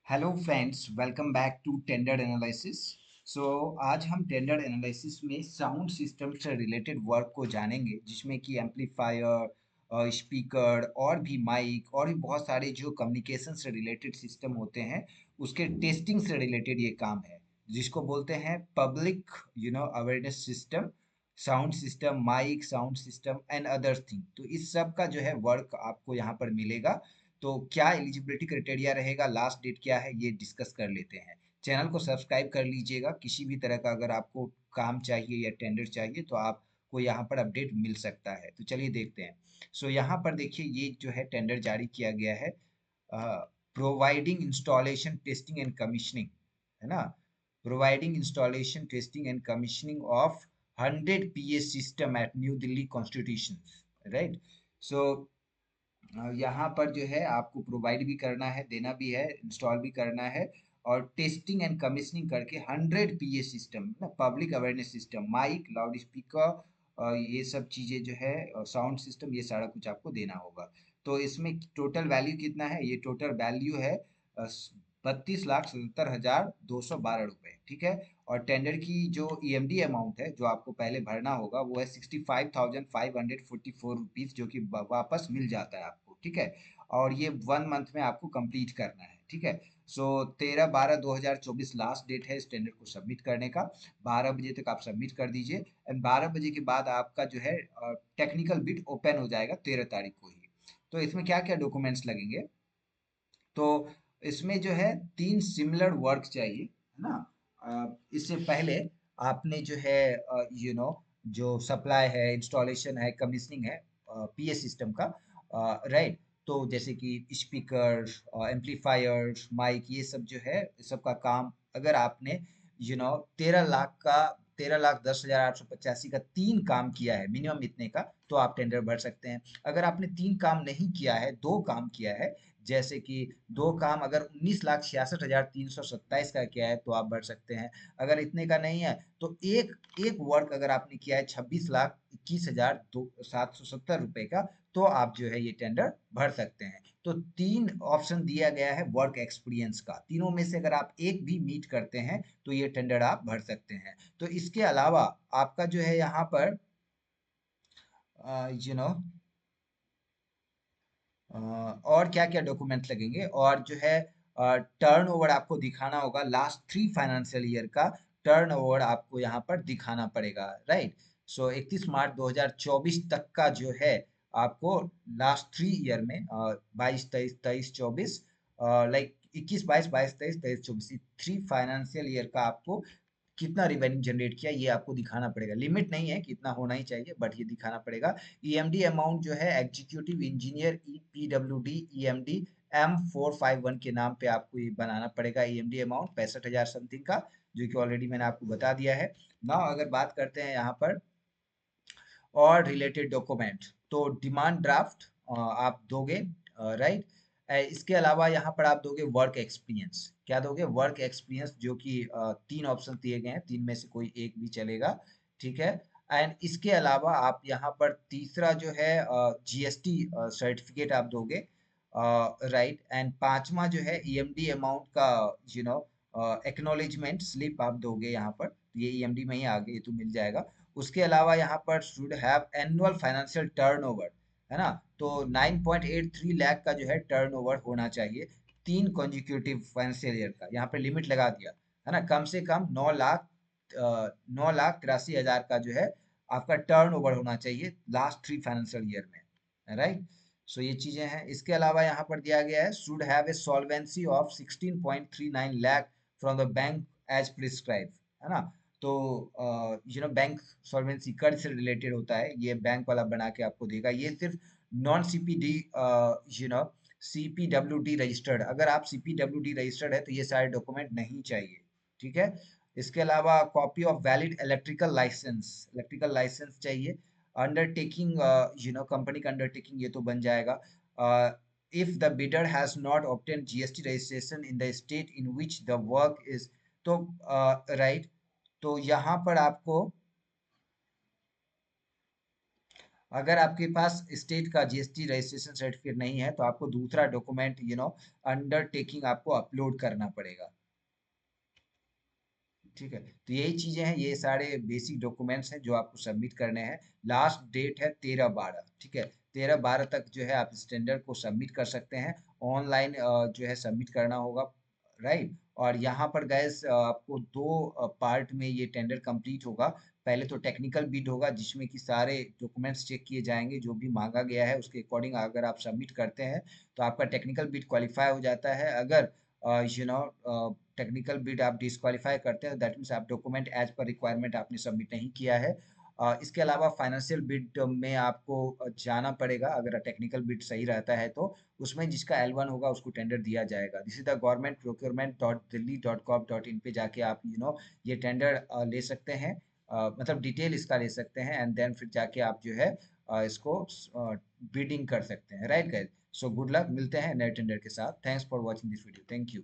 Hello friends, welcome back to tender analysis. So आज हम tender analysis में sound system से रिलेटेड वर्क को जानेंगे, जिसमें कि एम्पलीफायर, स्पीकर और भी माइक और भी बहुत सारे जो कम्युनिकेशन से रिलेटेड सिस्टम होते हैं, उसके टेस्टिंग से रिलेटेड ये काम है, जिसको बोलते हैं public awareness system, sound system, mic, sound system and other thing. तो इस सब का जो है वर्क आपको यहाँ पर मिलेगा। तो क्या एलिजिबिलिटी क्राइटेरिया रहेगा, लास्ट डेट क्या है, ये डिस्कस कर लेते हैं। चैनल को सब्सक्राइब कर लीजिएगा। किसी भी तरह का अगर आपको काम चाहिए या टेंडर चाहिए तो आपको यहाँ पर अपडेट मिल सकता है। तो चलिए देखते हैं। सो यहाँ पर देखिए, ये जो है टेंडर जारी किया गया है, providing installation testing and commissioning, है ना। Providing installation testing and commissioning of 100 PA system at New Delhi constitution, right. So यहाँ पर जो है आपको प्रोवाइड भी करना है, देना भी है, इंस्टॉल भी करना है, और टेस्टिंग एंड कमीशनिंग करके 100 पीए सिस्टम ना, public awareness system, mic, loud speaker, ये सब चीज़ें जो है, साउंड सिस्टम, ये सारा कुछ आपको देना होगा। तो इसमें टोटल वैल्यू कितना है? ये टोटल वैल्यू है 32,77,212 रुपये, ठीक है। और टेंडर की जो ईएमडी अमाउंट है, जो आपको पहले भरना होगा, वो है 65,544 रुपीज़, जो कि वापस मिल जाता है आपको, ठीक है। और ये 1 मंथ में आपको कंप्लीट करना है, ठीक है। सो 13/12/2024 लास्ट डेट है इस टेंडर को सबमिट करने का। 12 बजे तक आप सबमिट कर दीजिए, एंड 12 बजे के बाद आपका जो है टेक्निकल बिड ओपन हो जाएगा 13 तारीख को ही। तो इसमें क्या क्या डॉक्यूमेंट्स लगेंगे? तो इसमें जो है 3 सिमिलर वर्क चाहिए, है ना। इससे पहले आपने जो है यू नो जो सप्लाई है, इंस्टॉलेशन है, कमीशनिंग है पीए सिस्टम का, राइट। तो जैसे कि स्पीकर, एम्पलीफायर, माइक, ये सब जो है, इस सब का काम अगर आपने 13 लाख का, 13,10,885 का 3 काम किया है मिनिमम इतने का, तो आप टेंडर भर सकते हैं। अगर आपने 3 काम नहीं किया है, 2 काम किया है, जैसे कि 2 काम अगर 19,66,327 का किया है, तो आप भर सकते हैं। अगर इतने का नहीं है तो एक एक वर्क अगर आपने किया है 26,21,770 रुपए का, तो आप जो है ये टेंडर भर सकते हैं। तो 3 ऑप्शन दिया गया है वर्क एक्सपीरियंस का, तीनों में से अगर आप एक भी मीट करते हैं तो ये टेंडर आप भर सकते हैं। तो इसके अलावा आपका जो है यहाँ पर यू नो और क्या क्या डॉक्यूमेंट लगेंगे, और जो है टर्न ओवर आपको दिखाना होगा, लास्ट 3 फाइनेंशियल ईयर का टर्न ओवर आपको यहाँ पर दिखाना पड़ेगा, राइट। सो 31 मार्च 2024 तक का जो है आपको लास्ट 3 ईयर में, 22, 23, 24, लाइक 21, 22, 23, 24, 3 फाइनेंशियल ईयर का आपको कितना रिवेन्यू जनरेट किया, ये आपको दिखाना पड़ेगा। लिमिट नहीं है कि इतना होना ही चाहिए, बट ये दिखाना पड़ेगा। ईएमडी अमाउंट जो है एग्जीक्यूटिव इंजीनियर ई पीडब्ल्यूडी ईएमडी M451 के नाम पे आपको ये बनाना पड़ेगा। ईएमडी अमाउंट 65,000 समथिंग का, जो कि ऑलरेडी मैंने आपको बता दिया है ना। अगर बात करते हैं यहाँ पर और रिलेटेड डॉक्यूमेंट, तो डिमांड ड्राफ्ट आप दोगे, राइट। इसके अलावा यहाँ पर आप दोगे वर्क एक्सपीरियंस। क्या दोगे? वर्क एक्सपीरियंस, जो कि 3 ऑप्शन दिए गए हैं, 3 में से कोई एक भी चलेगा, ठीक है। एंड इसके अलावा आप यहाँ पर तीसरा जो है जीएसटी सर्टिफिकेट आप दोगे, राइट। एंड पांचवा जो है ईएमडी अमाउंट का यू नो एक्नॉलेजमेंट स्लिप आप दोगे यहाँ पर। तो ये ईएमडी में ही आगे ये तो मिल जाएगा। उसके अलावा यहाँ पर should have annual financial turnover, है ना। तो 9.83 लाख का जो है टर्नओवर होना चाहिए 3 कॉन्जिक्यूटिव फाइनेंशियल ईयर का। यहाँ पे लिमिट लगा दिया, है ना। कम से कम 9,83,000 का जो है आपका टर्नओवर होना चाहिए लास्ट 3 फाइनेंशियल ईयर में, राइट। सो ये चीजें हैं। इसके अलावा यहाँ पर दिया गया है should have a solvency of 16.39 lakh from the bank as prescribe, है ना। तो बैंक सॉल्वेंसी कर्ज से रिलेटेड होता है, ये बैंक वाला बना के आपको देगा। ये सिर्फ non CPD you know CPWD registered, अगर आप सीपीडब्ल्यूडी रजिस्टर्ड है तो ये सारे डॉक्यूमेंट नहीं चाहिए, ठीक है। इसके अलावा copy of valid electrical licence चाहिए। अंडरटेकिंग, कंपनी का अंडरटेकिंग, ये तो बन जाएगा। If the bidder has not obtain GST registration in the state in which the work is, तो राइट। तो यहाँ पर आपको अगर आपके पास स्टेट का जीएसटी रजिस्ट्रेशन सर्टिफिकेट नहीं है तो आपको दूसरा डॉक्यूमेंट अंडरटेकिंग आपको अपलोड करना पड़ेगा। ठीक है, तो यही चीजें हैं, ये सारे बेसिक डॉक्यूमेंट्स हैं जो आपको सबमिट करने हैं। लास्ट डेट है 13/12। ठीक है, 13/12 तक जो है आप इस टेंडर को सबमिट कर सकते हैं। ऑनलाइन जो है सबमिट करना होगा, राइट। और यहाँ पर गैस आपको दो पार्ट में ये टेंडर कंप्लीट होगा। पहले तो टेक्निकल बिड होगा जिसमें कि सारे डॉक्यूमेंट्स चेक किए जाएंगे, जो भी मांगा गया है उसके अकॉर्डिंग अगर आप सबमिट करते हैं तो आपका टेक्निकल बिड क्वालिफाई हो जाता है। अगर यू नो टेक्निकल बिड आप डिस्क्वालीफाई करते हैं, दैट मीन्स आप डॉक्यूमेंट एज पर रिक्वायरमेंट आपने सबमिट नहीं किया है। इसके अलावा फाइनेंशियल बिड में आपको जाना पड़ेगा, अगर टेक्निकल बिड सही रहता है तो उसमें जिसका L1 होगा उसको टेंडर दिया जाएगा। This is the government procurement dot Delhi dot gov dot in पे जाके आप ये टेंडर ले सकते हैं, मतलब डिटेल इसका ले सकते हैं, एंड देन फिर जाके आप जो है इसको बिडिंग कर सकते हैं, right guys. So good luck, मिलते हैं नए टेंडर के साथ। Thanks for watching this video, thank you.